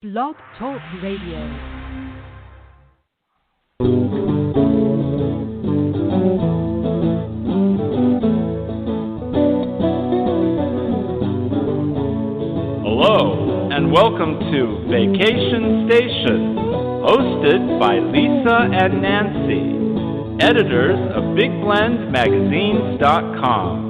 Blog Talk Radio. Hello, and welcome to Vacation Station, hosted by Lisa and Nancy, editors of BigBlendMagazines.com.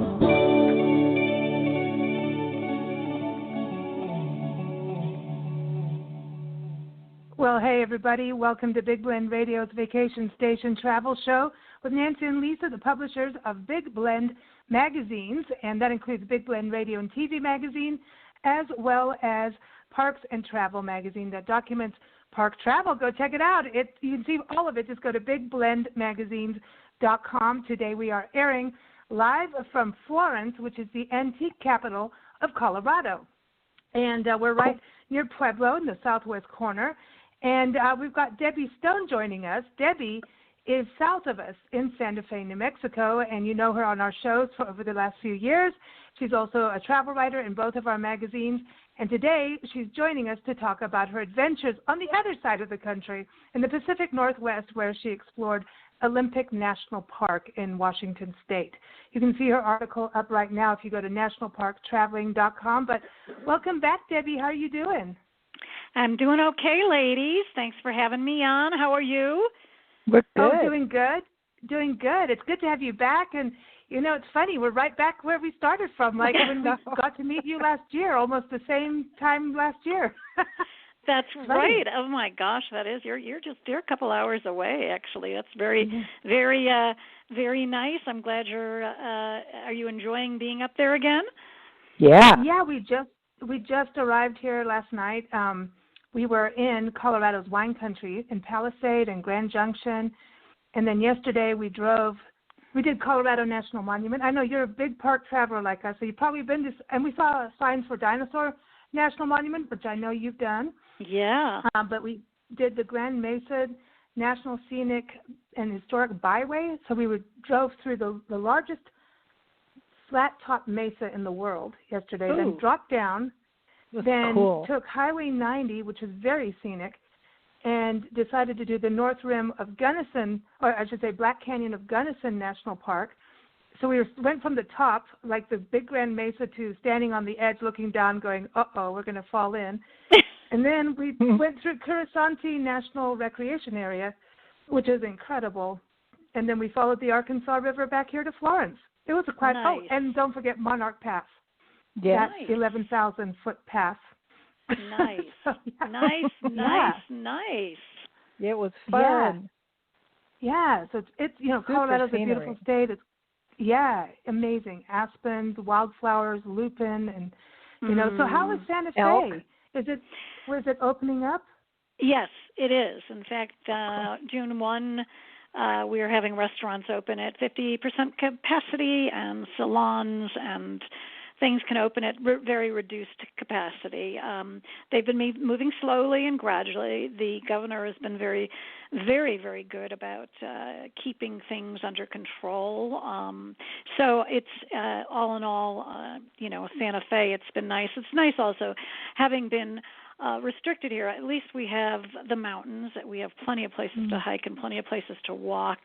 Well, hey, everybody. Welcome to Big Blend Radio's Vacation Station Travel Show with Nancy and Lisa, the publishers of Big Blend Magazines, and that includes Big Blend Radio and TV Magazine, as well as Parks and Travel Magazine that documents park travel. Go check it out. You can see all of it. Just go to BigBlendMagazines.com. Today we are airing live from Florence, which is the antique capital of Colorado. And we're right near Pueblo in the southwest corner. And we've got Debbie Stone joining us. Debbie is south of us in Santa Fe, New Mexico, and you know her on our shows for over the last few years. She's also a travel writer in both of our magazines. And today she's joining us to talk about her adventures on the other side of the country in the Pacific Northwest, where she explored Olympic National Park in Washington State. You can see her article up right now if you go to nationalparktraveling.com. But welcome back, Debbie. How are you doing? I'm doing okay, ladies. Thanks for having me on. How are you? We're good. Oh, doing good. Doing good. It's good to have you back. And, you know, it's funny. We're right back where we started from, like when we got to meet you last year, almost the same time last year. That's right. Oh, my gosh, that is. You're a couple hours away, actually. That's very, very nice. I'm glad are you enjoying being up there again? Yeah. Yeah, we just arrived here last night. We were in Colorado's wine country in Palisade and Grand Junction. And then yesterday we did Colorado National Monument. I know you're a big park traveler like us, so you've probably been to, and we saw signs for Dinosaur National Monument, which I know you've done. Yeah. But we did the Grand Mesa National Scenic and Historic Byway. So we drove through the largest flat-top mesa in the world yesterday, then dropped down, then took Highway 90, which is very scenic, and decided to do the North Rim of Gunnison, or I should say Black Canyon of Gunnison National Park. So we went from the top, like the big Grand Mesa, to standing on the edge looking down going, uh-oh, we're going to fall in. And then we went through Curasanti National Recreation Area, which is incredible. And then we followed the Arkansas River back here to Florence. It was quite, nice. Oh, and don't forget Monarch Pass. Yeah. That 11,000-foot pass. Nice. So, yeah. Nice. It was fun. Yeah. So it's Colorado's a beautiful state. It's amazing. Aspens, wildflowers, lupin, and So how is Santa Fe? Elk. Was it opening up? Yes, it is. In fact, June 1, we are having restaurants open at 50% capacity, and salons and things can open at very reduced capacity. They've been moving slowly and gradually. The governor has been very, very, very good about keeping things under control. So it's all in all, Santa Fe, it's been nice. It's nice also having been restricted here. At least we have the mountains. We have plenty of places to hike and plenty of places to walk,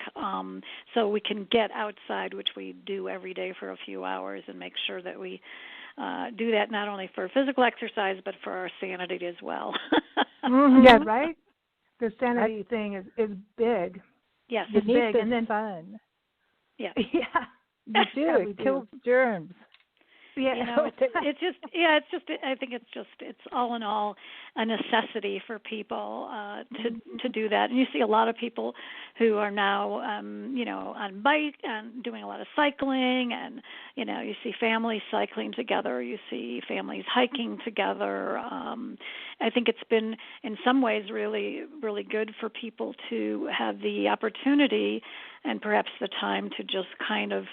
so we can get outside, which we do every day for a few hours, and make sure that we do that not only for physical exercise but for our sanity as well. Yeah, right? The sanity thing is big. Yes. It's big and then fun. Yeah. Yeah. You do. It kills germs. Yeah. I think it's all in all a necessity for people to do that. And you see a lot of people who are now, on bike and doing a lot of cycling, and, you see families cycling together, you see families hiking together. I think it's been, in some ways, really, really good for people to have the opportunity and perhaps the time to just kind of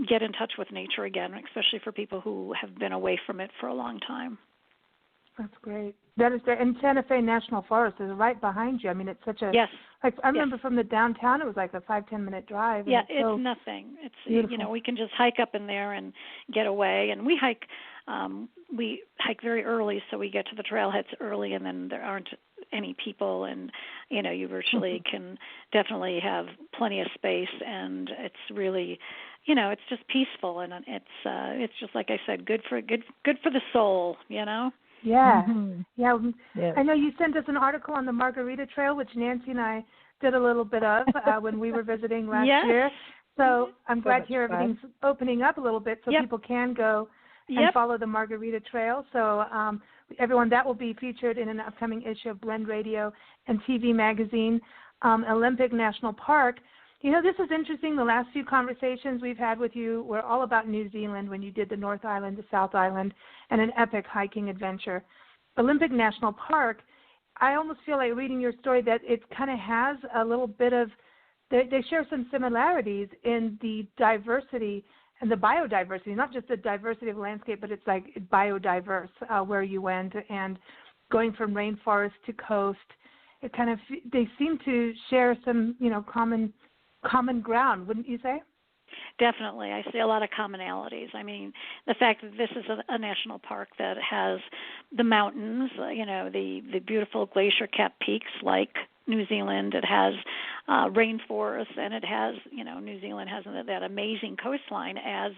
get in touch with nature again, especially for people who have been away from it for a long time. That's great. That is great. And Santa Fe National Forest is right behind you. I mean, it's such a yes. Like I remember from the downtown, it was like a 5-10 minute drive. Yeah, it's so nothing. It's beautiful. we can just hike up in there and get away. And we hike very early, so we get to the trailheads early, and then there aren't any people, and you virtually can definitely have plenty of space, and it's really, it's just peaceful, and it's just like I said, good for the soul, Yeah. Mm-hmm. Yeah. Yes. I know you sent us an article on the Margarita Trail, which Nancy and I did a little bit of when we were visiting last year. So I'm glad to hear everything's opening up a little bit so people can go and follow the Margarita Trail. So everyone, that will be featured in an upcoming issue of Blend Radio and TV magazine. Olympic National Park. This is interesting. The last few conversations we've had with you were all about New Zealand when you did the North Island, the South Island, and an epic hiking adventure. Olympic National Park, I almost feel like reading your story that it kind of has a little bit of, they share some similarities in the diversity and the biodiversity, not just the diversity of landscape, but it's like biodiverse where you went, and going from rainforest to coast. It kind of, they seem to share some, common ground, wouldn't you say? Definitely. I see a lot of commonalities. I mean, the fact that this is a national park that has the mountains, the beautiful glacier-capped peaks like New Zealand. It has rainforests, and it has, New Zealand has that amazing coastline, as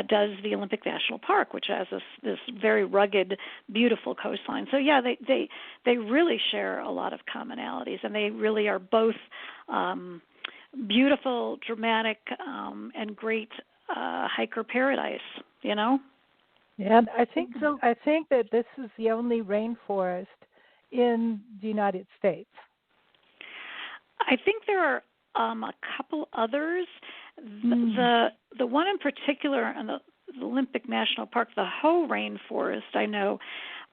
does the Olympic National Park, which has this very rugged, beautiful coastline. So, yeah, they really share a lot of commonalities, and they really are both beautiful, dramatic, and great hiker paradise, Yeah, I think that this is the only rainforest in the United States. I think there are a couple others. The one in particular in the Olympic National Park, the Hoh Rainforest, I know,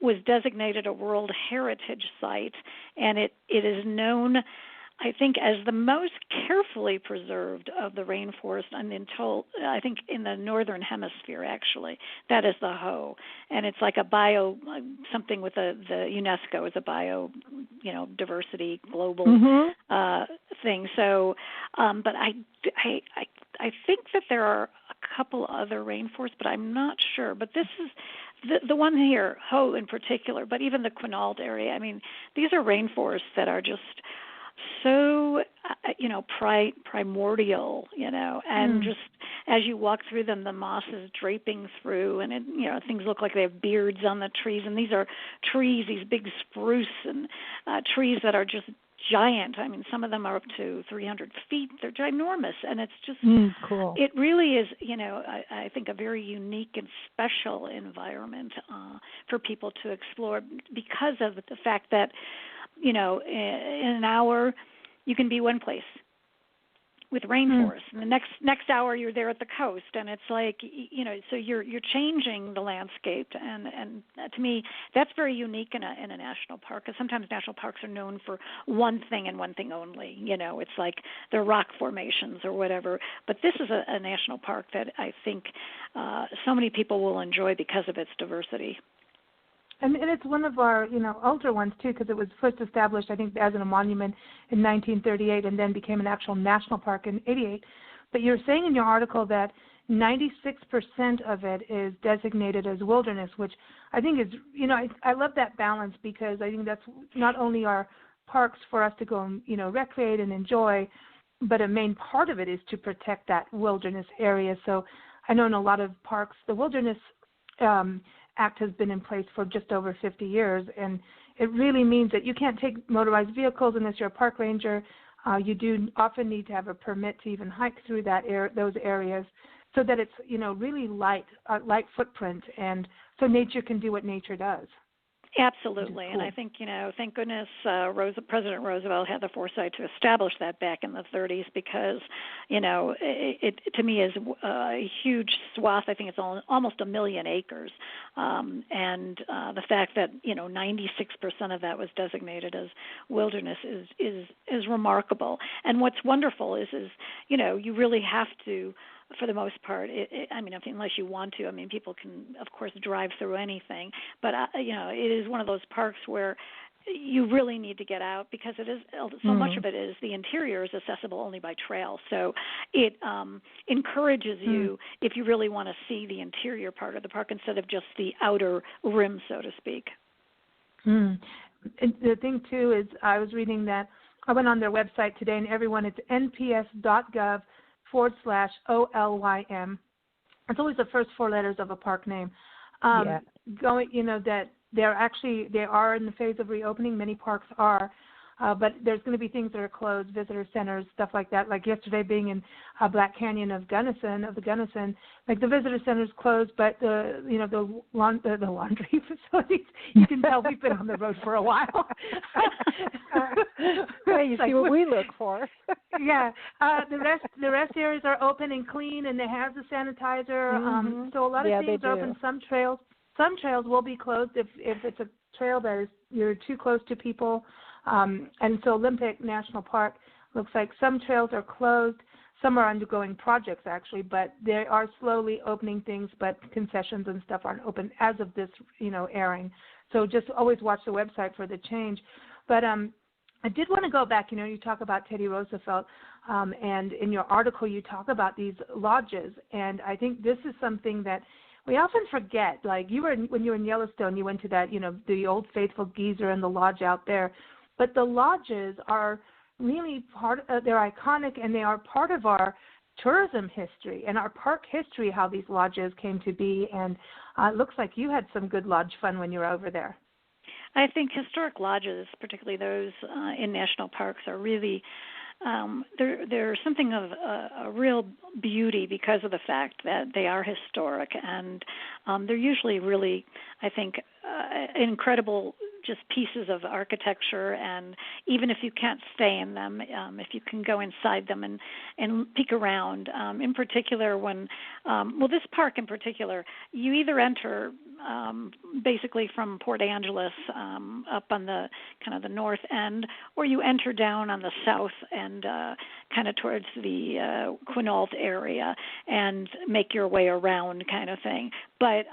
was designated a World Heritage Site, and it is known, I think, as the most carefully preserved of the rainforest, and I think in the northern hemisphere, actually. That is the Hoh, and it's like something with the UNESCO is a diversity global thing. So, but I think that there are a couple other rainforests, but I'm not sure. But this is the one here, Hoh in particular, but even the Quinault area. I mean, these are rainforests that are just so, primordial, and just as you walk through them, the moss is draping through, and things look like they have beards on the trees. And these are trees, these big spruce and trees that are just giant. I mean, some of them are up to 300 feet. They're ginormous, and it's just cool. It really is, I think, a very unique and special environment for people to explore because of the fact that, in an hour you can be one place with rainforest, and the next hour you're there at the coast, and it's like, so you're changing the landscape, and to me that's very unique in a national park, because sometimes national parks are known for one thing and one thing only. It's like they're rock formations or whatever, but this is a national park that I think so many people will enjoy because of its diversity. And it's one of our, older ones, too, because it was first established, I think, as a monument in 1938 and then became an actual national park in 88. But you're saying in your article that 96% of it is designated as wilderness, which I think is, I love that balance, because I think that's not only our parks for us to go and, recreate and enjoy, but a main part of it is to protect that wilderness area. So I know in a lot of parks, the wilderness Act has been in place for just over 50 years, and it really means that you can't take motorized vehicles unless you're a park ranger. You do often need to have a permit to even hike through those areas, so that it's really light footprint, and so nature can do what nature does. Absolutely, cool. And I think, thank goodness President Roosevelt had the foresight to establish that back in the 30s, because, it to me is a huge swath. I think it's almost 1 million acres, and the fact that 96% of that was designated as wilderness is remarkable. And what's wonderful is you really have to for the most part. Unless you want to, people can, of course, drive through anything. But it is one of those parks where you really need to get out, because it is so much of it is the interior is accessible only by trail. So it encourages you, if you really want to see the interior part of the park instead of just the outer rim, so to speak. And the thing too is, I was reading that I went on their website today, and everyone, it's nps.gov/OLYM. It's always the first 4 letters of a park name. That they are in the phase of reopening. Many parks are, but there's going to be things that are closed, visitor centers, stuff like that. Like yesterday, being in Black Canyon of the Gunnison, like the visitor center's closed, but the laundry facilities, you can tell we've been on the road for a while. You see what we look for. The rest areas are open and clean, and they have the sanitizer. So a lot of things are open. Some trails will be closed if it's a trail that you're too close to people. And so Olympic National Park looks like some trails are closed. Some are undergoing projects, actually, but they are slowly opening things, but concessions and stuff aren't open as of this, airing. So just always watch the website for the change. But I did want to go back. You talk about Teddy Roosevelt, and in your article you talk about these lodges. And I think this is something that we often forget. Like when you were in Yellowstone, you went to that, the Old Faithful Geyser and the lodge out there. But the lodges are really they're iconic, and they are part of our tourism history and our park history, how these lodges came to be. And it looks like you had some good lodge fun when you were over there. I think historic lodges, particularly those in national parks, are really they're something of a real beauty because of the fact that they are historic, and they're usually really, I think, incredible just pieces of architecture. And even if you can't stay in them, if you can go inside them and peek around, in particular this park in particular, you either enter basically from Port Angeles up on the kind of the north end, or you enter down on the south end kind of towards the Quinault area and make your way around kind of thing. But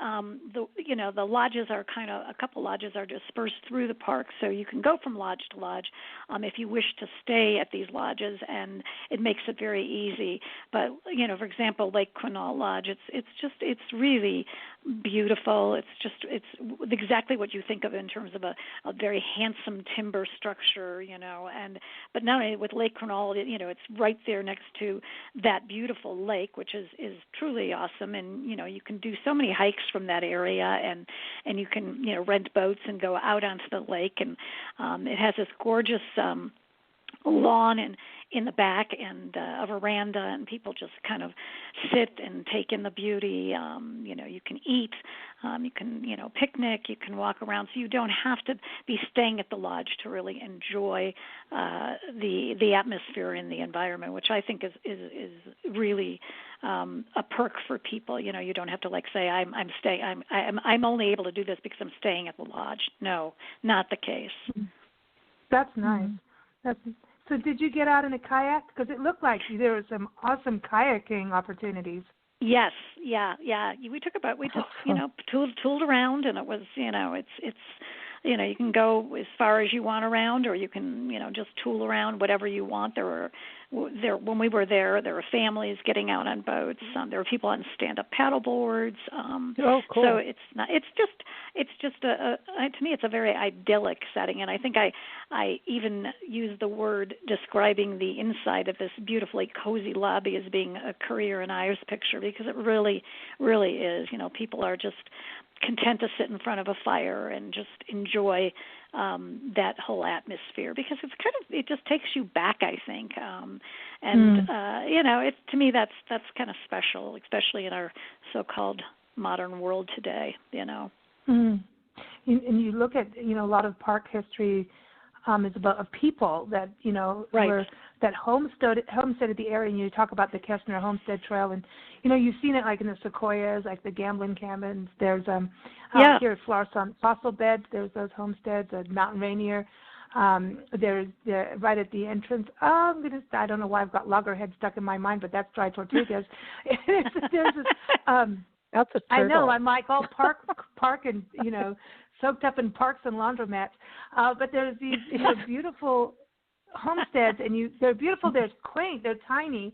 the lodges are a couple lodges are dispersed through the park, so you can go from lodge to lodge if you wish to stay at these lodges, and it makes it very easy. But for example, Lake Quinault Lodge, it's really beautiful. It's exactly what you think of in terms of a very handsome timber structure, but not only with Lake Quinault, it's right there next to that beautiful lake, which is truly awesome. And you can do so many hikes from that area, and you can rent boats and go out onto the lake, and it has this gorgeous lawn and in the back, and a veranda, and people just kind of sit and take in the beauty. You can eat, you can picnic, you can walk around, so you don't have to be staying at the lodge to really enjoy the atmosphere and the environment, which I think is really a perk for people. You don't have to say I'm only able to do this because I'm staying at the lodge. No, not the case. That's nice. So did you get out in a kayak? Because it looked like there were some awesome kayaking opportunities. Yes, yeah. We just tooled around, and it was it's you can go as far as you want around, or you can just tool around whatever you want. When we were there were families getting out on boats. There were people on stand-up paddle boards. Cool. So it's just to me it's a very idyllic setting, and I think I even use the word describing the inside of this beautifully cozy lobby as being a Currier and Ives picture, because it really, really is. People are just content to sit in front of a fire and just enjoy that whole atmosphere, because it just takes you back, I think. To me that's kind of special, especially in our so-called modern world today. And you look at a lot of park history is about of people that right. that homesteaded the area. And you talk about the Kestner Homestead Trail, and you've seen it like in the Sequoias, like the Gamblin cabins. There's here at Florissant Fossil Beds. There's those homesteads at Mountain Rainier. There's right at the entrance. I don't know why I've got loggerhead stuck in my mind, but that's Dry Tortugas. There's this, that's a turtle. I know. I'm like all park and soaked up in parks and laundromats. But there's these beautiful homesteads, and they're beautiful. They're quaint. They're tiny.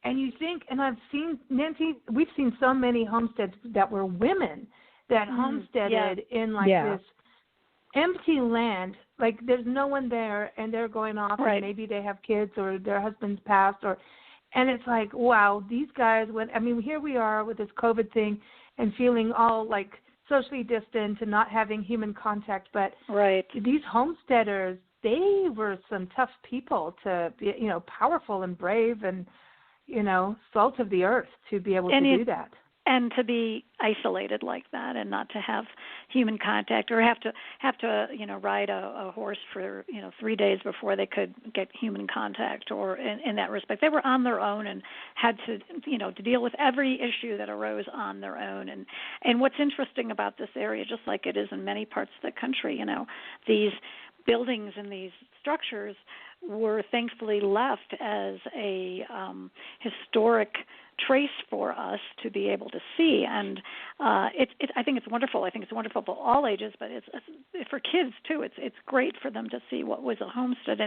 And you think, and I've seen, Nancy, we've seen so many homesteads that were women that homesteaded in this empty land. Like there's no one there, and they're going off, and maybe they have kids or their husbands passed, and it's like, wow, these guys. Here we are with this COVID thing, and feeling all like socially distant and not having human contact. But these homesteaders, they were some tough people to be, powerful and brave and, salt of the earth to be able to do that. And to be isolated like that, and not to have human contact, or have to ride a horse for 3 days before they could get human contact, or in that respect, they were on their own and had to to deal with every issue that arose on their own. And what's interesting about this area, just like it is in many parts of the country, these buildings and these structures were thankfully left as a historic trace for us to be able to see, and I think it's wonderful. I think it's wonderful for all ages, but it's for kids too. It's great for them to see what was a homestead,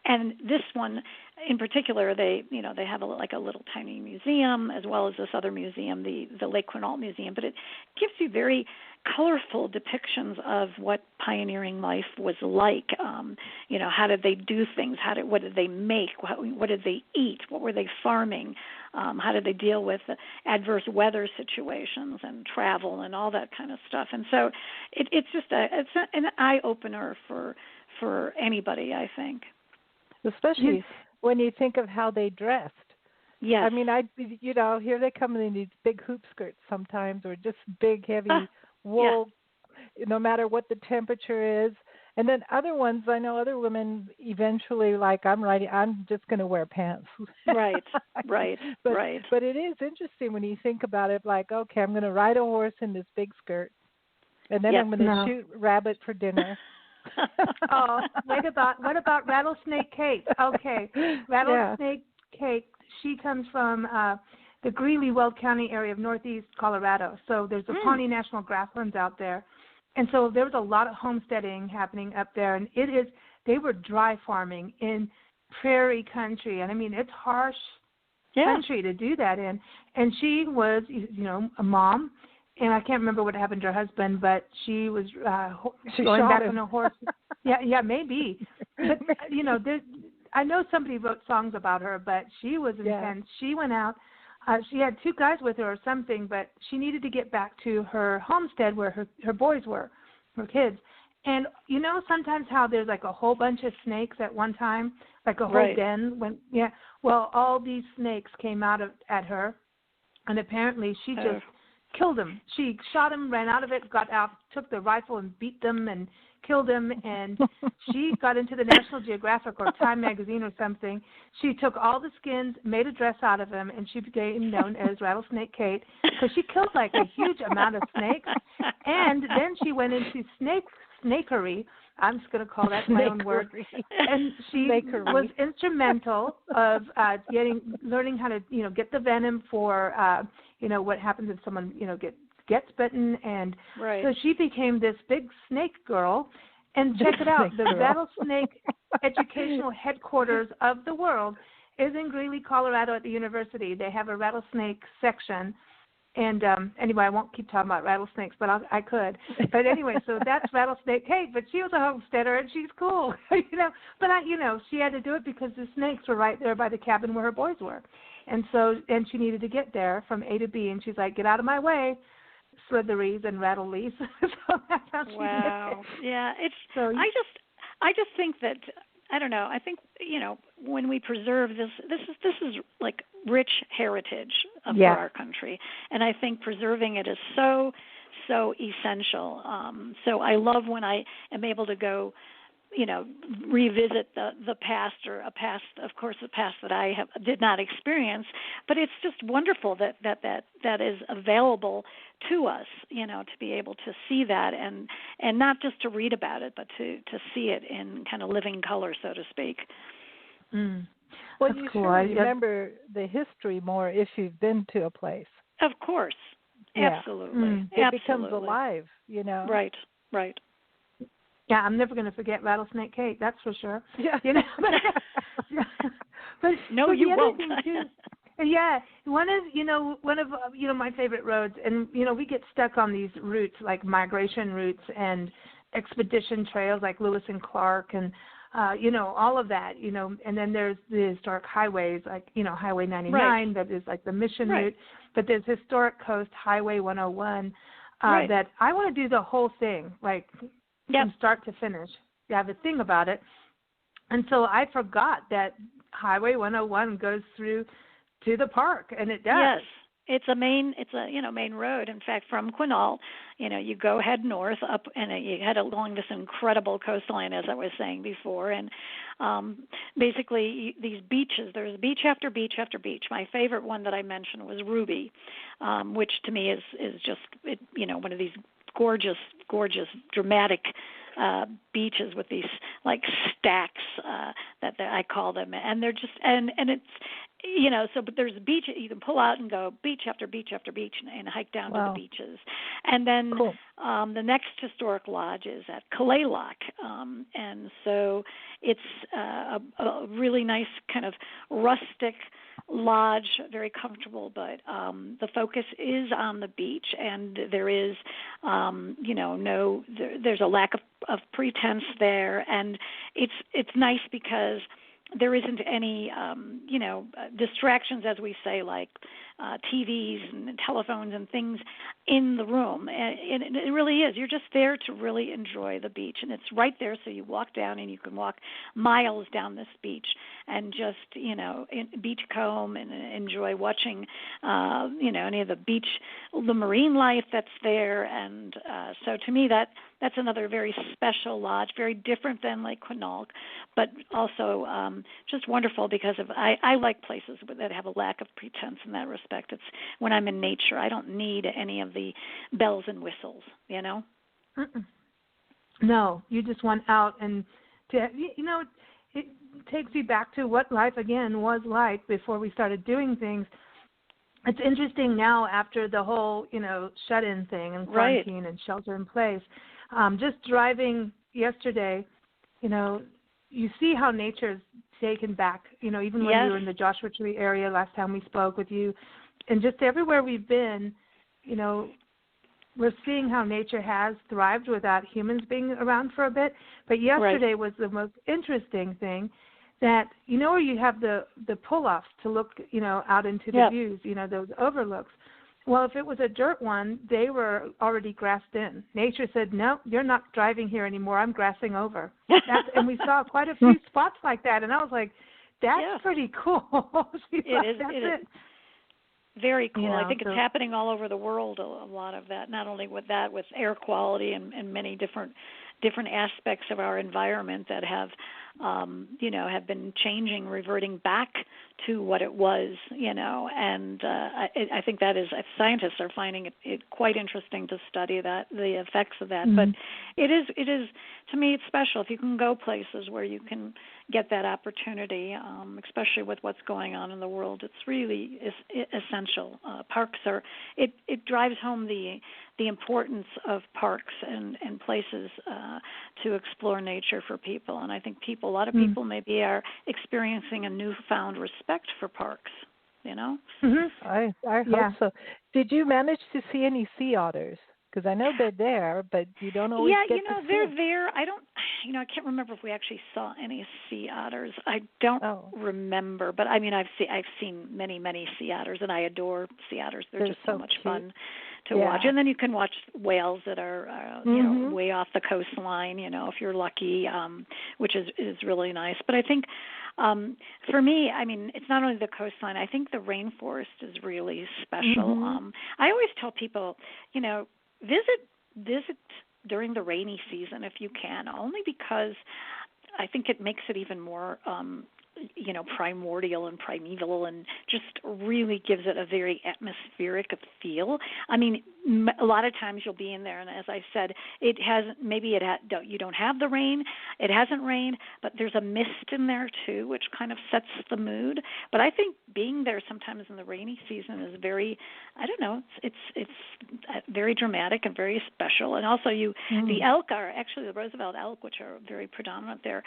and this one in particular, they have a little tiny museum, as well as this other museum, the Lake Quinault Museum, but it gives you very colorful depictions of what pioneering life was like. How did they do things? What did they make? What did they eat? What were they farming? How did they deal with adverse weather situations and travel and all that kind of stuff? And so it's just it's an eye opener for anybody, I think. Especially when you think of how they dressed. Yes. Here they come in these big hoop skirts sometimes, or just big heavy wool, no matter what the temperature is. And then other ones, I know other women eventually, like I'm just going to wear pants. Right. But it is interesting when you think about it, like, okay, I'm going to ride a horse in this big skirt, and then I'm going to shoot rabbit for dinner. What about Rattlesnake Kate? Okay, Rattlesnake Kate, she comes from the Greeley-Weld County area of northeast Colorado. So there's the Pawnee National Grasslands out there. And so there was a lot of homesteading happening up there, and they were dry farming in prairie country. And it's harsh country to do that in. And she was, a mom, and I can't remember what happened to her husband, but she was going back on a horse. Yeah, maybe. But, I know somebody wrote songs about her, but she was intense. She went out. She had 2 guys with her or something, but she needed to get back to her homestead where her boys were, her kids. And sometimes how there's like a whole bunch of snakes at one time, like a whole den. Well, all these snakes came out at her, and apparently she just killed them. She shot them, ran out of it, got out, took the rifle and beat them and killed them, and she got into the National Geographic or Time magazine or something. She took all the skins, made a dress out of them, and she became known as Rattlesnake Kate because she killed like a huge amount of snakes. And then she went into snakery. I'm just going to call that my own word. And she was instrumental of learning how to, get the venom for, what happens if someone, gets bitten, and so she became this big snake girl. And check it out, the Rattlesnake Educational Headquarters of the world is in Greeley, Colorado at the university. They have a rattlesnake section. And anyway, I won't keep talking about rattlesnakes, but I could. But anyway, so that's Rattlesnake Kate, but she was a homesteader, and she's cool, But she had to do it because the snakes were right there by the cabin where her boys were. And she needed to get there from A to B, and she's like, get out of my way, slitheries and rattleys. So that's how she did it. Yeah, I just think that, I don't know, I think, when we preserve this is like rich heritage for our country, and I think preserving it is so essential. So I love when I am able to go revisit the past, or a past, of course, the past that I did not experience. But it's just wonderful that is available to us, to be able to see that and not just to read about it, but to see it in kind of living color, so to speak. Mm. Well, That's you cool. sure remember the history more if you've been to a place. Of course. Yeah. Absolutely. It becomes alive, Right. Yeah, I'm never going to forget Rattlesnake Kate. That's for sure. Yeah. But no, you won't. Too, yeah, one of my favorite roads, and we get stuck on these routes like migration routes and expedition trails like Lewis and Clark and all of that, and then there's the historic highways like Highway 99 that is like the mission route, but there's Historic Coast Highway 101 that I want to do the whole thing, like from start to finish. You have a thing about it. And so I forgot that Highway 101 goes through to the park, and it does. Yes. It's a main road. In fact, from Quinault, you go head north up, and you head along this incredible coastline, as I was saying before. And basically, these beaches. There's beach after beach after beach. My favorite one that I mentioned was Ruby, which to me is just one of these gorgeous, dramatic beaches with these like stacks that I call them, and they're just and it's but there's a beach you can pull out and go beach after beach after beach and hike down to the beaches, and then the next historic lodge is at Kalaloch, and so it's a really nice kind of rustic lodge, very comfortable, but the focus is on the beach, and there is there's a lack of pretense there, and it's nice because there isn't any distractions, as we say, like TVs and telephones and things in the room. And it really is. You're just there to really enjoy the beach, and it's right there. So you walk down, and you can walk miles down this beach and just beachcomb and enjoy watching any of the marine life that's there. And so to me that's another very special lodge, very different than Lake Quinault, but also just wonderful because I like places that have a lack of pretense in that respect. It's when I'm in nature, I don't need any of the bells and whistles, Mm-mm. No, you just want out, and it takes you back to what life again was like before we started doing things. It's interesting now after the whole shut-in thing and quarantine and shelter in place. Just driving yesterday, you see how nature's taken back, even when we were in the Joshua Tree area last time we spoke with you, and just everywhere we've been, we're seeing how nature has thrived without humans being around for a bit. But yesterday was the most interesting thing that, where you have the pull-offs to look, out into the views, those overlooks. Well, if it was a dirt one, they were already grassed in. Nature said, no, you're not driving here anymore. I'm grassing over. And we saw quite a few spots like that. And I was like, that's pretty cool. It is very cool. I think it's happening all over the world, a lot of that, not only with air quality and many different aspects of our environment that have been changing, reverting back to what it was, and I think that is, scientists are finding it quite interesting to study the effects of that. Mm-hmm. But it is, to me, it's special if you can go places where you can get that opportunity, especially with what's going on in the world. It's really essential. Parks it drives home the importance of parks and places to explore nature for people. And I think a lot of people maybe are experiencing a newfound respect for parks, Mm-hmm. I hope so. Did you manage to see any sea otters? Because I know they're there, but you don't always get to see they're them. there. I can't remember if we actually saw any sea otters. I don't remember, but I've seen many sea otters, and I adore sea otters. They're just so much fun to watch. And then you can watch whales that are way off the coastline, if you're lucky, which is really nice. But I think for me, it's not only the coastline. I think the rainforest is really special. Mm-hmm. I always tell people, visit during the rainy season if you can, only because I think it makes it even more primordial and primeval, and just really gives it a very atmospheric feel. I mean, a lot of times you'll be in there, and as I said, it hasn't. Maybe you don't have the rain. It hasn't rained, but there's a mist in there too, which kind of sets the mood. But I think being there sometimes in the rainy season is very, I don't know, it's very dramatic and very special. And also, the elk are actually the Roosevelt elk, which are very predominant there.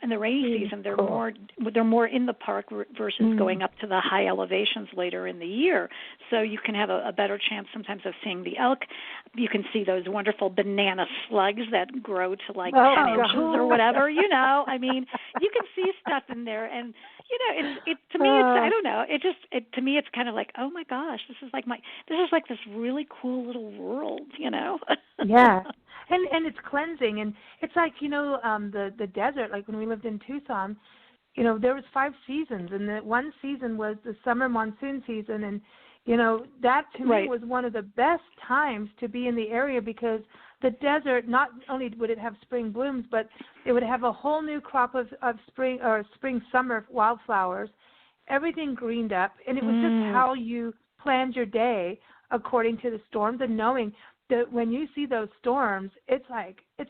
In the rainy season, they're more in the park versus going up to the high elevations later in the year. So you can have a better chance sometimes of seeing the elk. You can see those wonderful banana slugs that grow to like 10 inches or whatever. I mean, you can see stuff in there, and to me, I don't know. To me, it's kind of like, oh my gosh, this is like this really cool little world, Yeah. And it's cleansing, and it's like, the desert, like when we lived in Tucson, there was 5 seasons, and the one season was the summer monsoon season, and that to me was one of the best times to be in the area, because the desert, not only would it have spring blooms, but it would have a whole new crop of spring-summer wildflowers, everything greened up, and it was just how you planned your day according to the storms, and knowing that when you see those storms, it's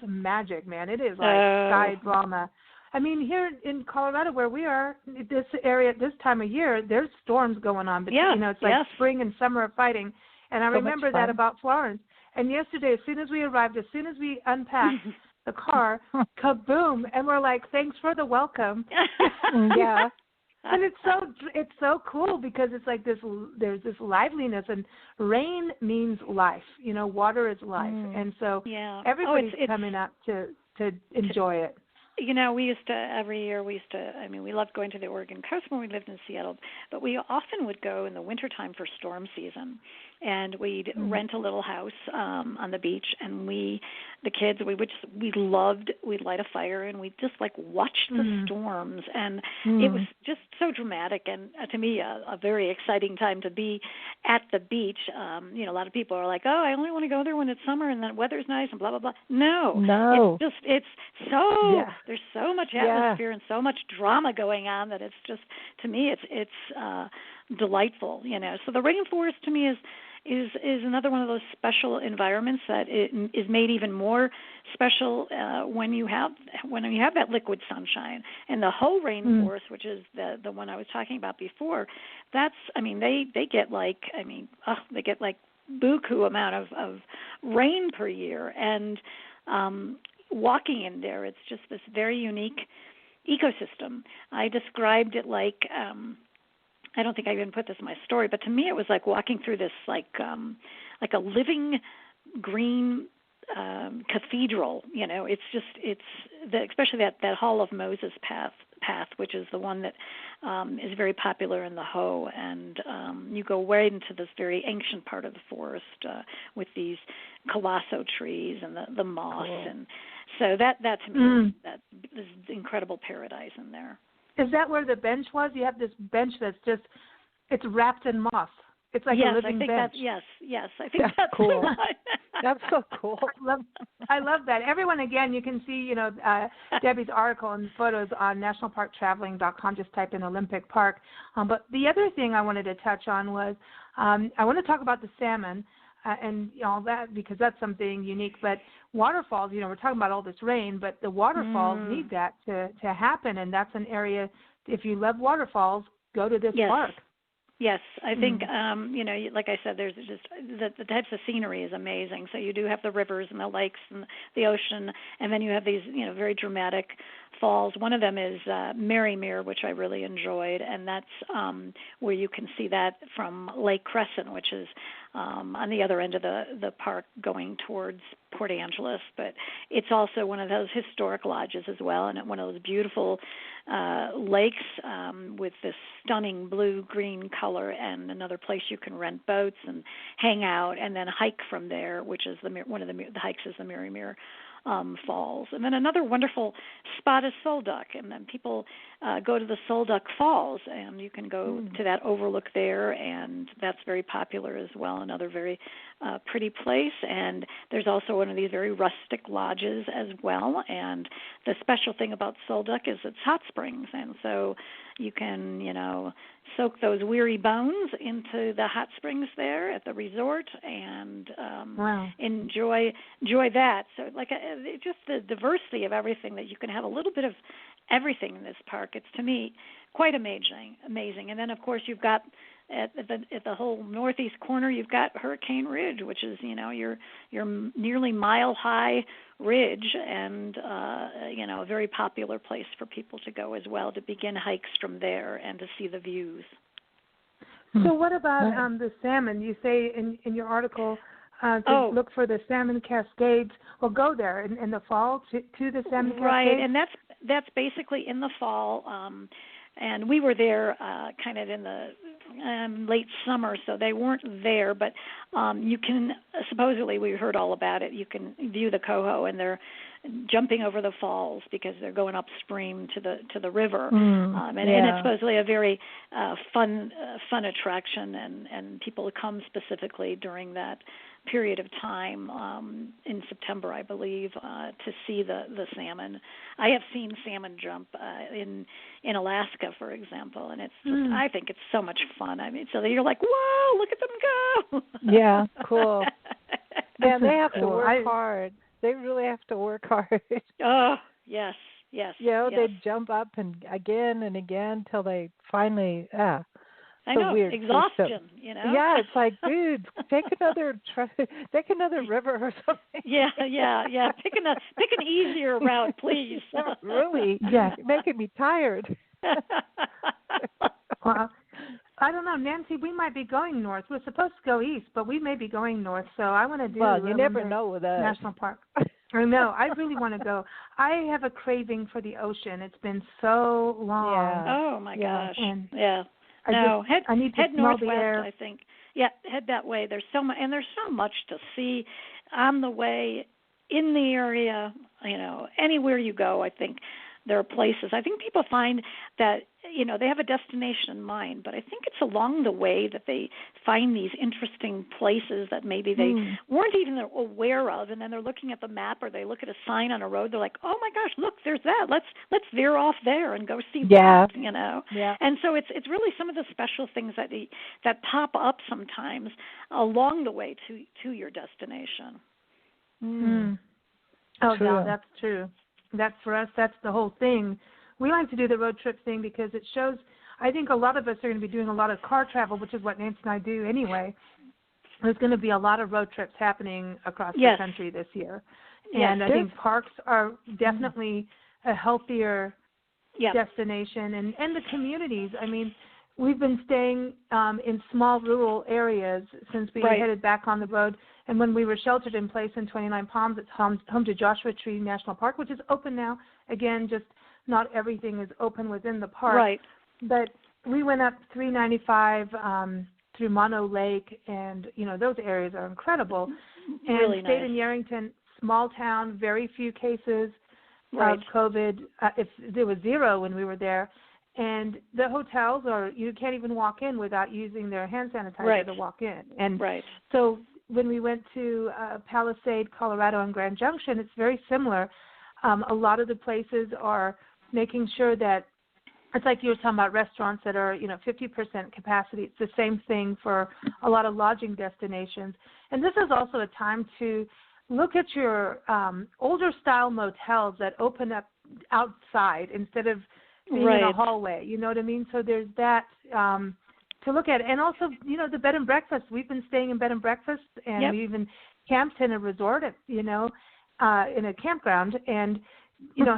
magic, man. It is like sky drama. I mean, here in Colorado, where we are, this area at this time of year, there's storms going on. But, it's like spring and summer are fighting. And I remember that about Florence. And yesterday, as soon as we arrived, as soon as we unpacked the car, kaboom! And we're like, thanks for the welcome. Yeah. And it's so cool, because it's like there's this liveliness, and rain means life. Water is life. And so everybody's coming up to enjoy it. We used to, every year, we loved going to the Oregon coast when we lived in Seattle, but we often would go in the wintertime for storm season, and we'd rent a little house on the beach, and we'd light a fire, and we'd just watch the storms, and it was just so dramatic, and to me, a very exciting time to be at the beach. A lot of people are like, oh, I only want to go there when it's summer and the weather's nice and blah, blah, blah. No. There's so much atmosphere and so much drama going on that it's just, to me, it's delightful, So the rainforest to me is another one of those special environments that it is made even more special when you have that liquid sunshine. And the whole rainforest, which is the one I was talking about before, they get buku amount of rain per year, and walking in there, it's just this very unique ecosystem. I described it like, I don't think I even put this in my story, but to me it was like walking through this like a living green cathedral. Especially that Hall of Moses path, which is the one that is very popular in the Hoh, and you go right into this very ancient part of the forest with these colosso trees and the moss, and so that to me that is incredible paradise in there. Is that where the bench was? You have this bench it's wrapped in moss. It's like a living bench. Yes, I think that's cool. That's so cool. I love that. Everyone, again, you can see, Debbie's article and photos on nationalparktraveling.com. Just type in Olympic Park. But the other thing I wanted to touch on was I want to talk about the salmon and all that, because that's something unique. But waterfalls, we're talking about all this rain, but the waterfalls need that to happen, and that's an area. If you love waterfalls, go to this park. Yes, I think, like I said, there's just the types of scenery is amazing. So you do have the rivers and the lakes and the ocean, and then you have these, very dramatic falls. One of them is Merrymere, which I really enjoyed, and that's where you can see that from Lake Crescent, which is on the other end of the park going towards Port Angeles. But it's also one of those historic lodges as well, and one of those beautiful lakes with this stunning blue-green color, and another place you can rent boats and hang out and then hike from there, which is one of the hikes is the Merrymere falls. And then another wonderful spot is Solduck, and then people go to the Solduck Falls, and you can go to that overlook there, and that's very popular as well, another very pretty place. And there's also one of these very rustic lodges as well, and the special thing about Solduck is it's hot springs, and so you can, soak those weary bones into the hot springs there at the resort and enjoy that. So just the diversity of everything, that you can have a little bit of everything in this park. It's, to me, quite amazing. And then, of course, you've got at the whole northeast corner, you've got Hurricane Ridge, which is, your nearly mile-high ridge, and, a very popular place for people to go as well, to begin hikes from there and to see the views. So what about the salmon? You say in your article to look for the salmon cascades, or go there in the fall to the salmon cascades? Right, and that's basically in the fall. And we were there kind of in the late summer, so they weren't there. But you can, supposedly, we heard all about it, you can view the coho, and they're jumping over the falls because they're going upstream to the river. And it's supposedly a very fun attraction, and people come specifically during that period of time in September, I believe, to see the salmon. I have seen salmon jump in Alaska, for example, and it's just, I think it's so much fun. I mean, so you're like, whoa, look at them go. Yeah, cool. Yeah, they have to work hard. They really have to work hard. Oh, yes. They jump up and again till they finally, I know, weird. exhaustion, Yeah, it's like, dude, take another river or something. Yeah. Pick an easier route, please. Really? Yeah, you're making me tired. Well, I don't know, Nancy. We might be going north. We're supposed to go east, but we may be going north. So I want to do. Well, you never know with us. National Park. I know. I really want to go. I have a craving for the ocean. It's been so long. Yeah. Oh my gosh. And I need to head smell northwest, the air. I think. Yeah, head that way. There's so much to see on the way, in the area. Anywhere you go, I think there are places. I think people find that, they have a destination in mind, but I think it's along the way that they find these interesting places that maybe they weren't even aware of, and then they're looking at the map, or they look at a sign on a road, they're like, oh my gosh, look, there's that. Let's veer off there and go see that, Yeah. And so it's really some of the special things that pop up sometimes along the way to your destination. Oh, yeah, that's true. That's for us. That's the whole thing. We like to do the road trip thing because it shows. I think a lot of us are going to be doing a lot of car travel, which is what Nancy and I do anyway. There's going to be a lot of road trips happening across the country this year, and I think parks are definitely a healthier destination, and the communities. I mean, we've been staying in small rural areas since we headed back on the road. And when we were sheltered in place in 29 Palms, it's home to Joshua Tree National Park, which is open now. Again, just not everything is open within the park. Right. But we went up 395 through Mono Lake, and, those areas are incredible. And really stayed nice. in Yerington, small town, very few cases of COVID. There was zero when we were there. And the hotels you can't even walk in without using their hand sanitizer to walk in. And so when we went to Palisade, Colorado, and Grand Junction, it's very similar. A lot of the places are making sure that it's like you were talking about restaurants that are, 50% capacity. It's the same thing for a lot of lodging destinations. And this is also a time to look at your older style motels that open up outside instead of being in a hallway. You know what I mean? So there's that to look at. And also, the bed and breakfast. We've been staying in bed and breakfast, and we even camped in a resort, in a campground, and,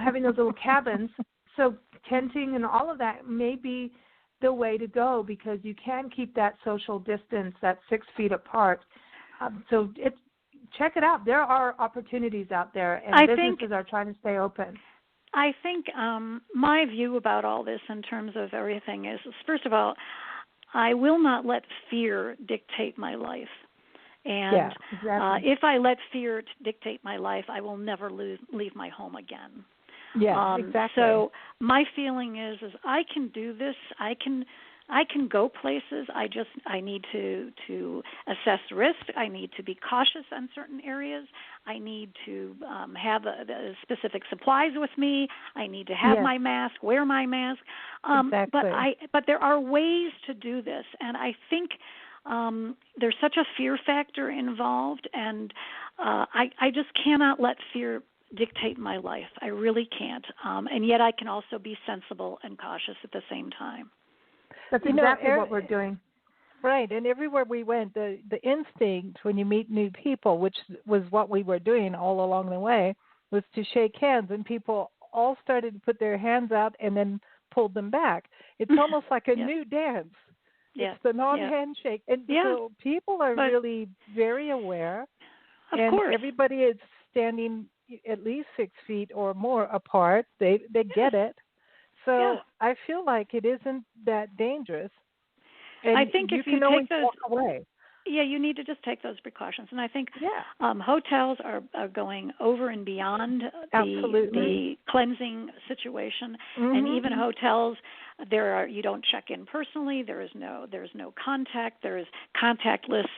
having those little cabins. So tenting and all of that may be the way to go because you can keep that social distance, that 6 feet apart. So check it out. There are opportunities out there, and businesses are trying to stay open. I think my view about all this in terms of everything is, first of all, I will not let fear dictate my life. And exactly. if I let fear dictate my life, I will never leave my home again. Yeah, exactly. So my feeling is I can do this. I can go places. I need to assess risk. I need to be cautious on certain areas. I need to have specific supplies with me. I need to have my mask, wear my mask. Exactly. But there are ways to do this, and I think there's such a fear factor involved, and I just cannot let fear dictate my life. I really can't. And yet I can also be sensible and cautious at the same time. That's exactly what we're doing. Right, and everywhere we went, the instinct when you meet new people, which was what we were doing all along the way, was to shake hands, and people all started to put their hands out and then pulled them back. It's almost like a new dance. It's the non-handshake. And so people are really very aware, and everybody is standing at least 6 feet or more apart. They get it. So I feel like it isn't that dangerous. And I think if you always take those, walk away. Yeah, you need to just take those precautions. And I think hotels are going over and beyond the cleansing situation. Mm-hmm. And even hotels, you don't check in personally. There's no contact. There's contactless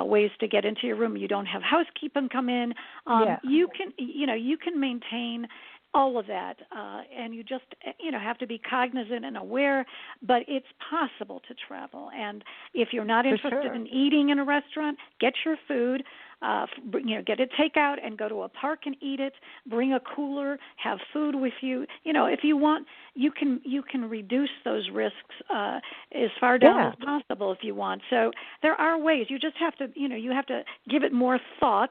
ways to get into your room. You don't have housekeeping come in. You can maintain all of that, and you just have to be cognizant and aware, but it's possible to travel. And if you're not interested in eating in a restaurant, get your food, get it takeout and go to a park and eat it. Bring a cooler, have food with you. If you want, you can reduce those risks as far down as possible if you want. So there are ways. You just have to you have to give it more thought,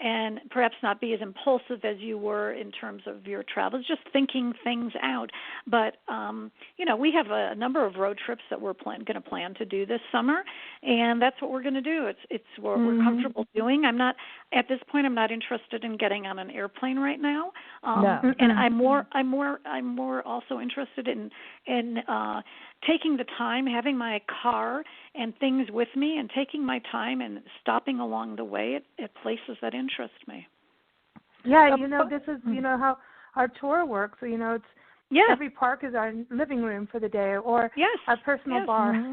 and perhaps not be as impulsive as you were in terms of your travels, just thinking things out. But, we have a number of road trips that we're going to plan to do this summer, and that's what we're going to do. It's what we're comfortable doing. At this point, I'm not interested in getting on an airplane right now. And I'm more also interested in taking the time, having my car and things with me, and taking my time and stopping along the way at places that interest me. Yeah, this is how our tour works. So, it's every park is our living room for the day, or our personal bar.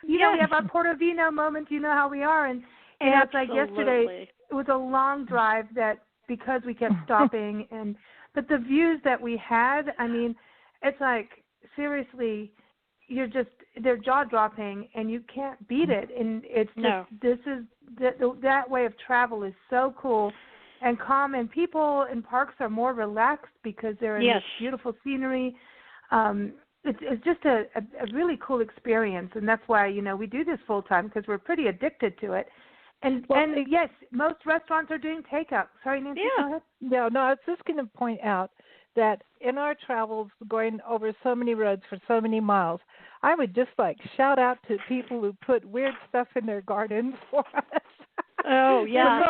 We have our Portofino moments. You know how we are, and it's like yesterday. It was a long drive that because we kept stopping, but the views that we had. I mean, it's like seriously, they're jaw dropping, and you can't beat it. And it's that way of travel is so cool and calm, and people in parks are more relaxed because they're in this beautiful scenery. It's just a really cool experience, and that's why we do this full time, because we're pretty addicted to it. And yes, most restaurants are doing takeout. Sorry, Nancy, go ahead. No, I was just going to point out that in our travels, going over so many roads for so many miles, I would just shout out to people who put weird stuff in their gardens for us. Oh, yeah.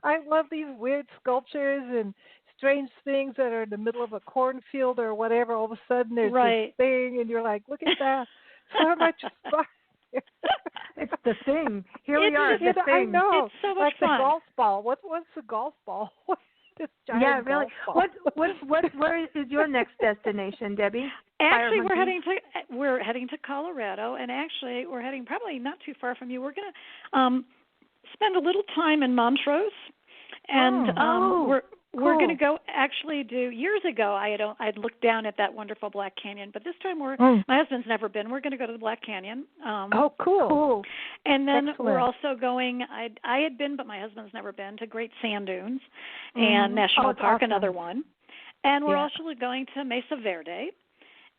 I love these weird sculptures and strange things that are in the middle of a cornfield or whatever. All of a sudden there's this thing, and you're like, look at that. So much fun. It's the thing. Here we are, the thing. I know. It's so much fun. The golf ball. What's the golf ball? This giant really. Golf ball. Where is your next destination, Debbie? Actually, we're heading to Colorado, and actually we're heading probably not too far from you. We're going to spend a little time in Montrose, and we're going to go actually do. Years ago, I'd looked down at that wonderful Black Canyon, but this time my husband's never been. We're going to go to the Black Canyon. Cool. And then Excellent. we're also going. I had been, but my husband's never been, to Great Sand Dunes and National Park, another one. And we're also going to Mesa Verde,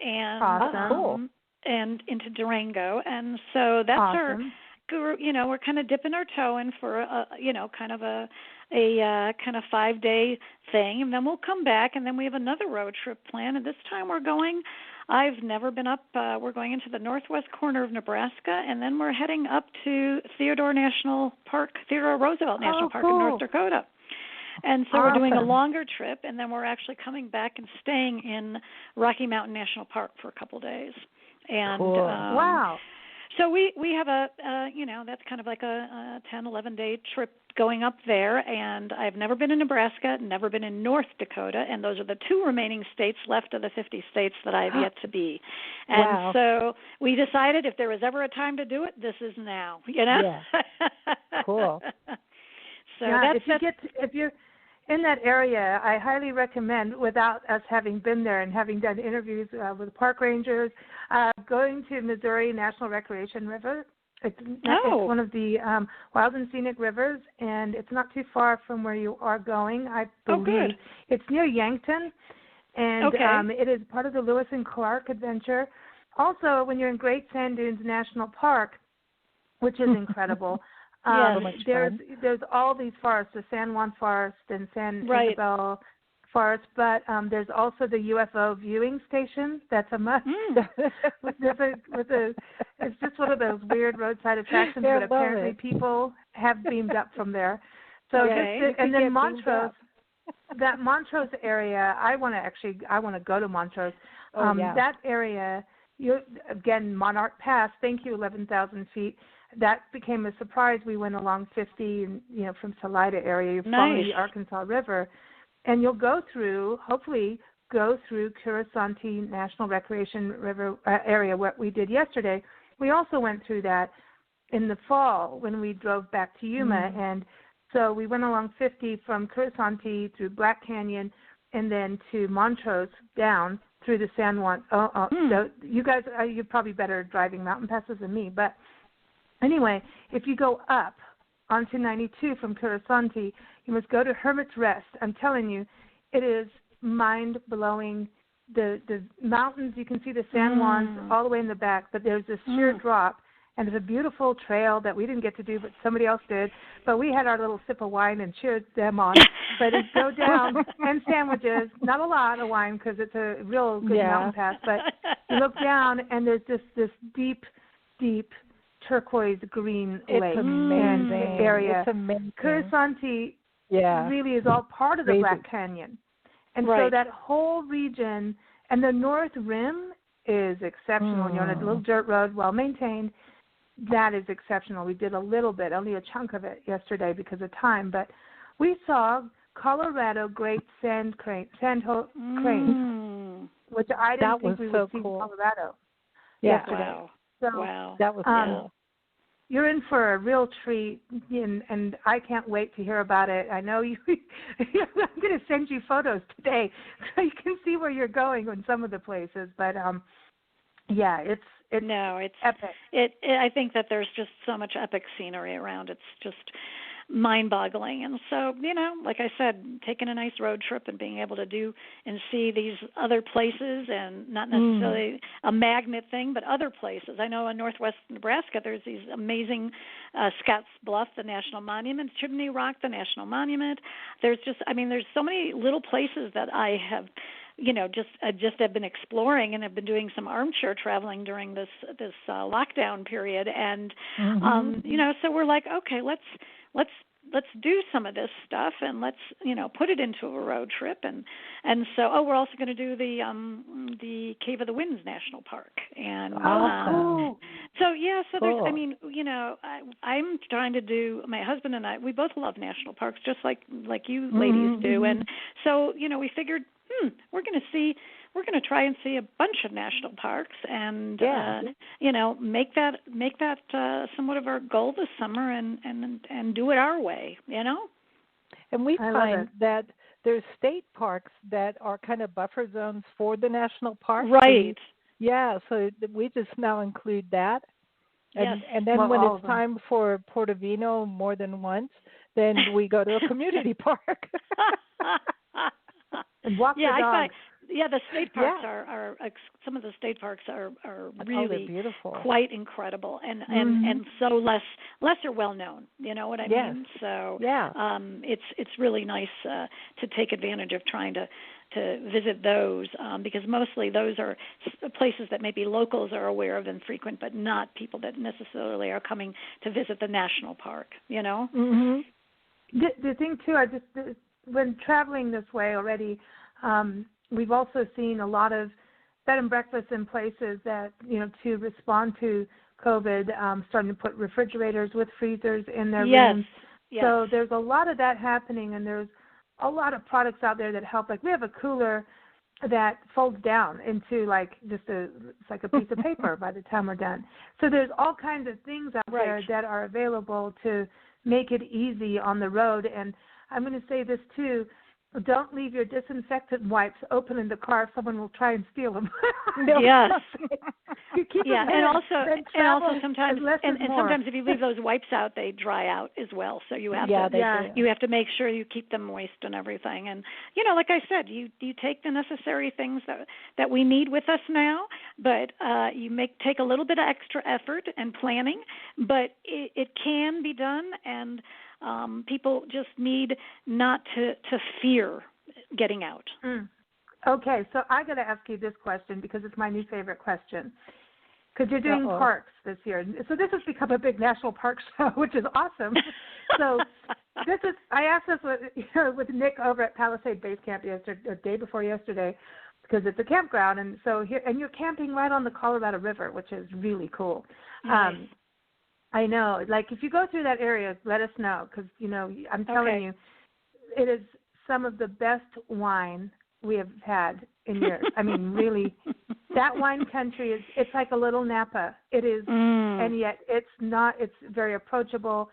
and and into Durango, and so that's our. We're kind of dipping our toe in for a kind of 5-day thing, and then we'll come back, and then we have another road trip planned. And this time I've never been up. We're going into the northwest corner of Nebraska, and then we're heading up to Theodore Roosevelt National Park in North Dakota. And so we're doing a longer trip, and then we're actually coming back and staying in Rocky Mountain National Park for a couple days. And wow. So we have a that's kind of like a 10, 11-day trip going up there, and I've never been in Nebraska, never been in North Dakota, and those are the 2 remaining states left of the 50 states that I've yet to be. And wow. so we decided if there was ever a time to do it, this is now. Yeah. Cool. So yeah, that's if you're in that area, I highly recommend, without us having been there and having done interviews with park rangers, going to Missouri National Recreation River. It's one of the wild and scenic rivers, and it's not too far from where you are going, I believe. Oh, good. It's near Yankton, and it is part of the Lewis and Clark Adventure. Also, when you're in Great Sand Dunes National Park, which is incredible, there's all these forests, the San Juan Forest and San Isabel Forest, but there's also the UFO viewing station. That's a must. It's just one of those weird roadside attractions that apparently people have beamed up from there. So and then Montrose, that Montrose area, I want to go to Montrose. That area, again, Monarch Pass. Thank you, 11,000 feet. That became a surprise. We went along 50, from Salida area. You follow the Arkansas River. And you'll hopefully go through Currisanti National Recreation River area, what we did yesterday. We also went through that in the fall when we drove back to Yuma. And so we went along 50 from Currisanti through Black Canyon and then to Montrose down through the San Juan. So you guys, you're probably better at driving mountain passes than me. But anyway, if you go up onto 92 from Currisanti, you must go to Hermit's Rest. I'm telling you, it is mind-blowing. The mountains, you can see the San Juans all the way in the back, but there's this sheer drop, and it's a beautiful trail that we didn't get to do, but somebody else did. But we had our little sip of wine and cheered them on. But it's go down, and sandwiches, not a lot of wine because it's a real good mountain pass, but you look down, and there's this deep, deep turquoise green lake and area. It's amazing. Currisanti really is all part of the Black Canyon. And so that whole region, and the North Rim is exceptional. You're on a little dirt road, well maintained. That is exceptional. We did a little bit, only a chunk of it yesterday because of time, but we saw Colorado great sand cranes, which I didn't think we would see in Colorado yesterday. Wow. So, that was cool. You're in for a real treat, and I can't wait to hear about it. I know you. I'm going to send you photos today so you can see where you're going in some of the places. But it's epic. I think that there's just so much epic scenery around. It's just mind-boggling. And so, like I said, taking a nice road trip and being able to do and see these other places, and not necessarily a magnet thing, but other places. I know in northwest Nebraska there's these amazing Scotts Bluff, the National Monument, Chimney Rock, the National Monument. There's so many little places that I have just have been exploring, and have been doing some armchair traveling during this lockdown period, and so we're like, okay, let's do some of this stuff, and let's put it into a road trip, and so we're also going to do the Cave of the Winds National Park, and cool. So there's I'm trying to do, my husband and I, we both love national parks just like you ladies do, and so we figured we're going to try and see a bunch of national parks, and make that somewhat of our goal this summer, and do it our way, And we find that there's state parks that are kind of buffer zones for the national park. Right. So we just now include that. Yes. And then when it's time for Portofino more than once, then we go to a community park. And walk the dog. The state parks are some of the state parks are really beautiful, quite incredible, and so lesser well known. You know what I mean? So it's really nice to take advantage of trying to visit those, because mostly those are places that maybe locals are aware of and frequent, but not people that necessarily are coming to visit the national park. The thing too, when traveling this way already, we've also seen a lot of bed and breakfasts in places that, to respond to COVID, starting to put refrigerators with freezers in their Yes. rooms. Yes. So there's a lot of that happening, and there's a lot of products out there that help. Like we have a cooler that folds down into like it's like a piece of paper by the time we're done. So there's all kinds of things out there that are available to make it easy on the road. And I'm going to say this too. Don't leave your disinfectant wipes open in the car. Someone will try and steal them. Yes. You keep them and also sometimes sometimes if you leave those wipes out, they dry out as well. So you have you have to make sure you keep them moist and everything. And like I said, you take the necessary things that we need with us now, but you take a little bit of extra effort and planning, but it can be done, and people just need not to fear getting out. Okay, so I got to ask you this question because it's my new favorite question. Because you're doing parks this year, so this has become a big national park show, which is awesome. So I asked this with Nick over at Palisade Base Camp the day before yesterday, because it's a campground, and so you're camping right on the Colorado River, which is really cool. Nice. I know. Like, if you go through that area, let us know, because, I'm telling you, it is some of the best wine we have had in years. I mean, really, that wine country it's like a little Napa. It is, and yet it's very approachable,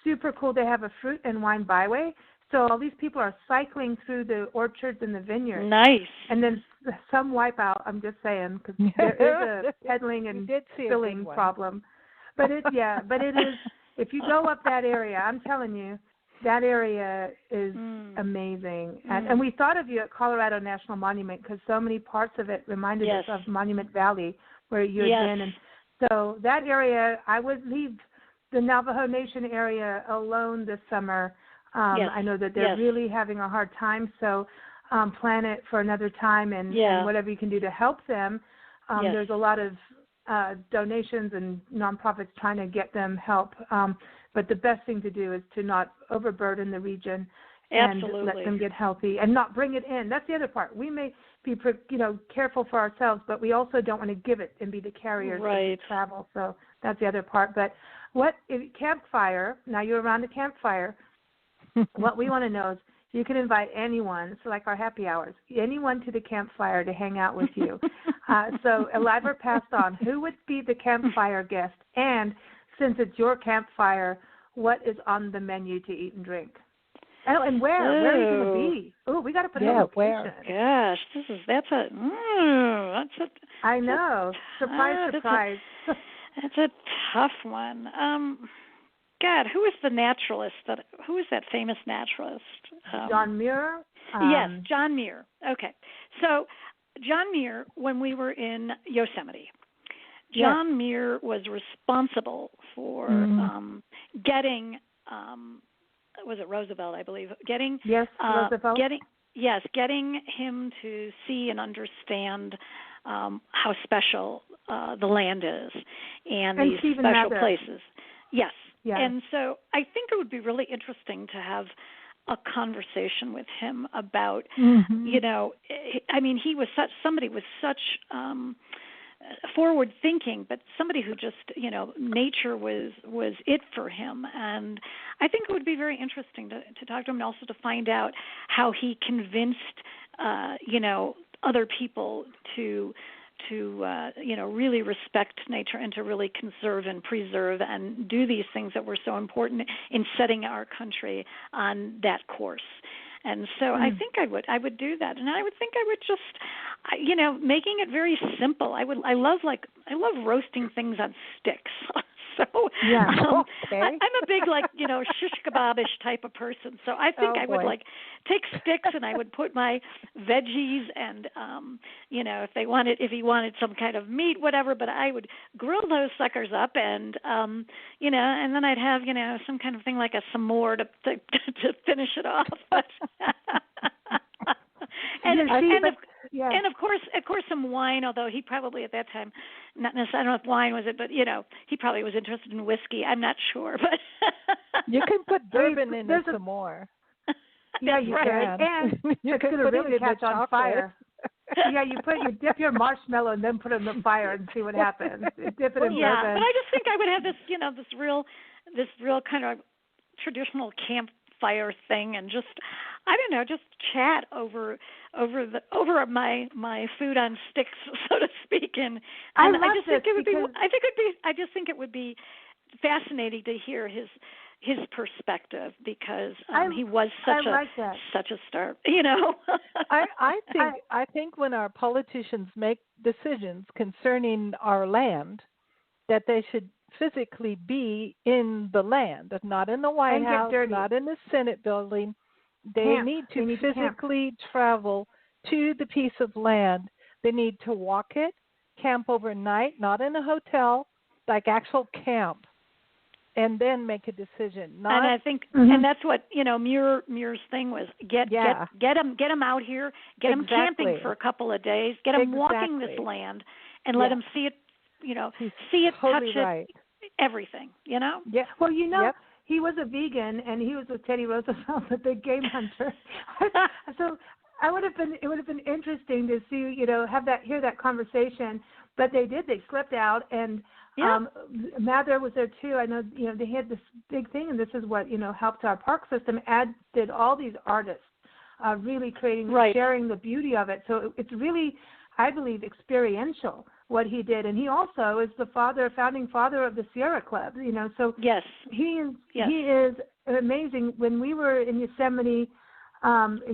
super cool. They have a fruit and wine byway. So all these people are cycling through the orchards and the vineyards. Nice. And then some wipe out, I'm just saying, because there is a peddling and spilling problem. But it is, if you go up that area, I'm telling you, that area is amazing. And we thought of you at Colorado National Monument because so many parts of it reminded us of Monument Valley, where you had been. And so that area, I would leave the Navajo Nation area alone this summer. I know that they're really having a hard time, so plan it for another time and whatever you can do to help them. There's a lot of donations and nonprofits trying to get them help. But the best thing to do is to not overburden the region and let them get healthy and not bring it in. That's the other part. We may be, careful for ourselves, but we also don't want to give it and be the carriers of travel. So that's the other part. But campfire, now you're around the campfire, what we want to know is you can invite anyone, so like our happy hours, anyone to the campfire to hang out with you. So alive or passed on, who would be the campfire guest? And since it's your campfire, what is on the menu to eat and drink? And where? Where are you going to be? Oh, we got to put a location. Where? Gosh, that's a. I know. Surprise. That's a tough one. God, who is the naturalist? Who is that famous naturalist? John Muir. Yes, John Muir. Okay, so John Muir, when we were in Yosemite, John Muir was responsible for getting. Was it Roosevelt? I believe getting. Yes, Roosevelt. Getting him to see and understand how special the land is and these Stephen special Mather. Places. Yes. Yeah. And so I think it would be really interesting to have a conversation with him about, I mean, he was somebody with such forward thinking, but somebody who just, nature was it for him. And I think it would be very interesting to talk to him and also to find out how he convinced, other people to really respect nature and to really conserve and preserve and do these things that were so important in setting our country on that course. And so I think I would do that, and I would think I would just, making it very simple. I love roasting things on sticks. So I'm a big shish kebabish type of person. So I think I would take sticks and I would put my veggies and if he wanted some kind of meat, whatever. But I would grill those suckers up and and then I'd have some kind of thing like a s'more to finish it off. And of course, some wine. Although he probably at that time, not necessarily, I don't know if wine was it, but he probably was interested in whiskey. I'm not sure, but you can put bourbon in it some more. Yeah, you can. And you it's can going to put really it in catch on fire. Yeah, you dip your marshmallow and then put it in the fire and see what happens. Dip it in Yeah, bourbon. but I just think I would have this real kind of traditional campfire thing, and just just chat over my food on sticks, so to speak. And I just think it would be fascinating to hear his perspective, because he was such a star. I think when our politicians make decisions concerning our land, that they should physically be in the land, not in the White House, not in the Senate building. They need to physically travel to the piece of land. They need to walk it, camp overnight, not in a hotel, like actual camp, and then make a decision. And I think, and that's what Muir's thing was: get them out here, get them camping for a couple of days, get them walking this land, and let them see it, totally touch it, everything. Yeah. Well, he was a vegan, and he was with Teddy Roosevelt, a big game hunter. So it would have been interesting to see, hear that conversation. But they did. They slipped out, and Mather was there too. I know, they had this big thing, and this is what helped our park system. Did all these artists really creating, sharing the beauty of it. So it's really, I believe, experiential what he did, and he also is the founding father of the Sierra Club. So yes, he is amazing. When we were in Yosemite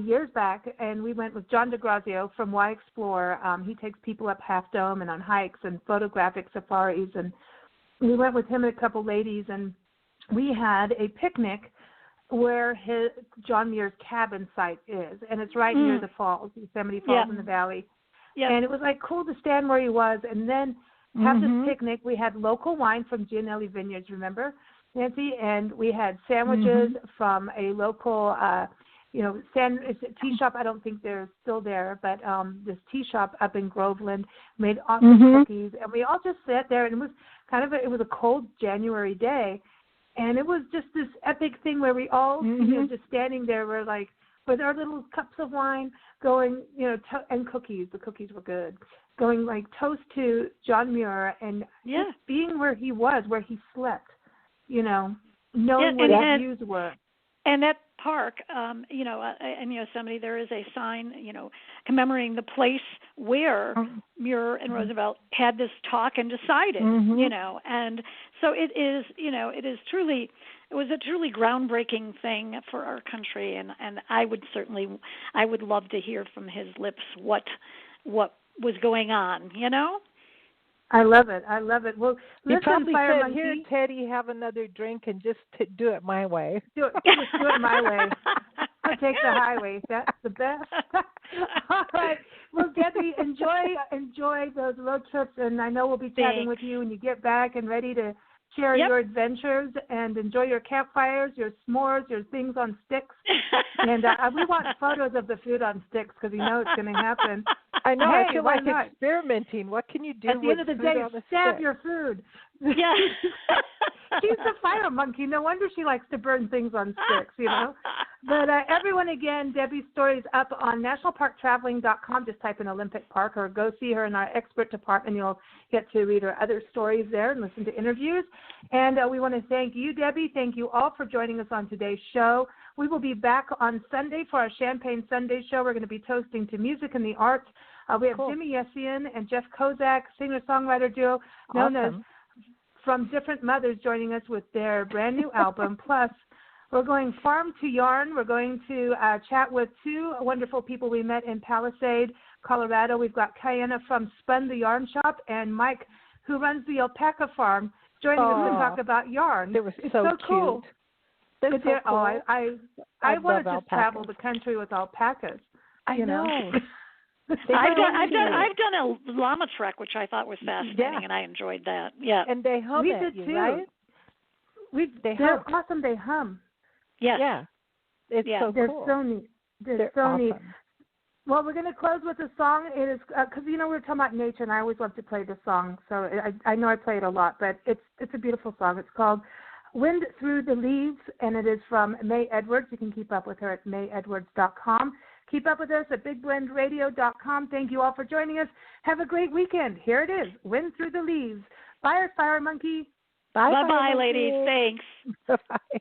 years back, and we went with John DeGrazio from Y Explore. He takes people up Half Dome and on hikes and photographic safaris, and we went with him and a couple ladies, and we had a picnic where John Muir's cabin site is, and it's right near the falls, Yosemite Falls in the valley. Yep. And it was cool to stand where he was and then have this picnic. We had local wine from Gianelli Vineyards, remember, Nancy? And we had sandwiches from a local, tea shop. I don't think they're still there, but this tea shop up in Groveland made awesome cookies. And we all just sat there, and it was it was a cold January day. And it was just this epic thing where we all, just standing there, we're with our little cups of wine going, and cookies. The cookies were good. Going toast to John Muir and just being where he was, where he slept, knowing where the views were. And that park, in Yosemite, there is a sign, commemorating the place where Muir and Roosevelt had this talk and decided, and so it was a truly groundbreaking thing for our country, and I would love to hear from his lips what was going on, I love it. Well, he probably Fire said, Monkey, "Here, Teddy, have another drink and just do it my way." Do it my way. I'll take the highway. That's the best. All right. Well, Debbie, enjoy those road trips, and I know we'll be chatting with you when you get back and ready to share your adventures and enjoy your campfires, your s'mores, your things on sticks. And we want photos of the food on sticks because it's going to happen. I know. I feel like experimenting. What can you do at the end of the day? Stab your food. Yeah. She's a fire monkey. No wonder she likes to burn things on sticks, But everyone, again, Debbie's story is up on nationalparktraveling.com. Just type in Olympic Park or go see her in our expert department. You'll get to read her other stories there and listen to interviews. And we want to thank you, Debbie. Thank you all for joining us on today's show. We will be back on Sunday for our Champagne Sunday show. We're going to be toasting to music and the arts. We have Jimmy Yessian and Jeff Kozak, singer-songwriter duo known as From Different Mothers, joining us with their brand new album. Plus, we're going farm to yarn. We're going to chat with two wonderful people we met in Palisade, Colorado. We've got Kayana from Spun the Yarn Shop and Mike, who runs the alpaca farm, joining us to talk about yarn. It was it's so cool. Cute. That's so cool. I want to just travel the country with alpacas. I know. I've done a llama trek, which I thought was fascinating, and I enjoyed that. Yeah, and they hum we at did you, too. right? They're awesome. They hum. Yes. Yeah. It's so they're cool. So neat. They're so awesome. neat. Well, we're going to close with a song. It is because we were talking about nature, and I always love to play the song. So I know I play it a lot, but it's a beautiful song. It's called "Wind Through the Leaves," and it is from May Edwards. You can keep up with her at mayedwards.com. Keep up with us at bigblendradio.com. Thank you all for joining us. Have a great weekend. Here it is, Wind Through the Leaves. Bye, Fire Monkey. Bye-bye, ladies. Thanks. Bye-bye.